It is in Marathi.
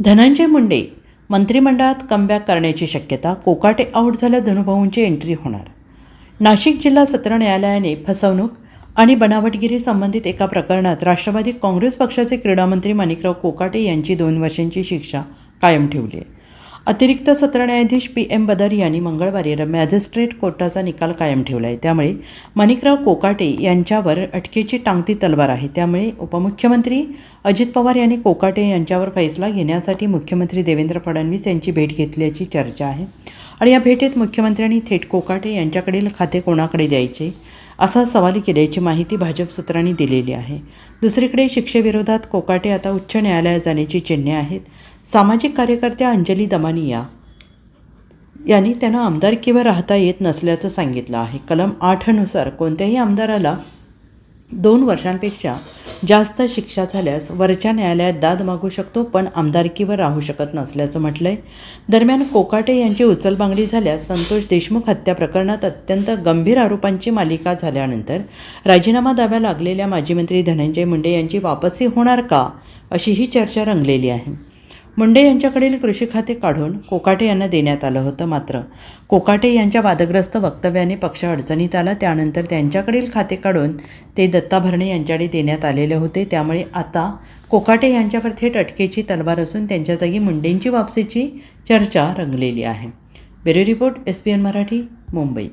धनंजय मुंडे मंत्रिमंडळात कमबॅक करण्याची शक्यता. कोकाटे आऊट झाल्या धनुभाऊंची एंट्री होणार. नाशिक जिल्हा सत्र न्यायालयाने फसवणूक आणि बनावटगिरी संबंधित एका प्रकरणात राष्ट्रवादी काँग्रेस पक्षाचे क्रीडामंत्री माणिकराव कोकाटे यांची 2 वर्षांची शिक्षा कायम ठेवली आहे. अतिरिक्त सत्र न्यायाधीश PM बदर यांनी मंगळवारी मॅजिस्ट्रेट कोर्टाचा निकाल कायम ठेवला आहे. त्यामुळे माणिकराव कोकाटे यांच्यावर अटकेची टांगती तलवार आहे. त्यामुळे उपमुख्यमंत्री अजित पवार यांनी कोकाटे यांच्यावर फैसला घेण्यासाठी मुख्यमंत्री देवेंद्र फडणवीस यांची भेट घेतल्याची चर्चा आहे. आणि या भेटीत मुख्यमंत्र्यांनी थेट कोकाटे यांच्याकडील खाते कोणाकडे द्यायचे असा सवाल केल्याची माहिती भाजप सूत्रांनी दिलेली आहे. दुसरीकडे शिक्षेविरोधात कोकाटे आता उच्च न्यायालयात जाण्याची चिन्हे आहेत. सामाजिक कार्यकर्त्या अंजली दमानिया यांनी त्यांना आमदारकीवर राहता येत नसल्याचं सांगितलं आहे. कलम 8 नुसार कोणत्याही आमदाराला 2 वर्षांपेक्षा जास्त शिक्षा झाल्यास वरच्या न्यायालयात दाद मागू शकतो, पण आमदारकीवर राहू शकत नसल्याचं म्हटलंय. दरम्यान कोकाटे यांची उचलबांगडी झाल्यास संतोष देशमुख हत्या प्रकरणात अत्यंत गंभीर आरोपांची मालिका झाल्यानंतर राजीनामा द्याव्या लागलेल्या माजी मंत्री धनंजय मुंडे यांची वापसी होणार का, अशी ही चर्चा रंगलेली आहे. मुंडे यांच्याकडील कृषी खाते काढून कोकाटे यांना देण्यात आलं होतं. मात्र कोकाटे यांच्या वादग्रस्त वक्तव्याने पक्ष अडचणीत आला. त्यानंतर त्यांच्याकडील खाते काढून ते दत्ता भरणे यांच्याकडे देण्यात आलेले होते. त्यामुळे आता कोकाटे यांच्यावर थेट अटकेची तलवार असून त्यांच्या जागी मुंडेंची वापसीची चर्चा रंगलेली आहे. Bureau report SPN Marathi, Mumbai.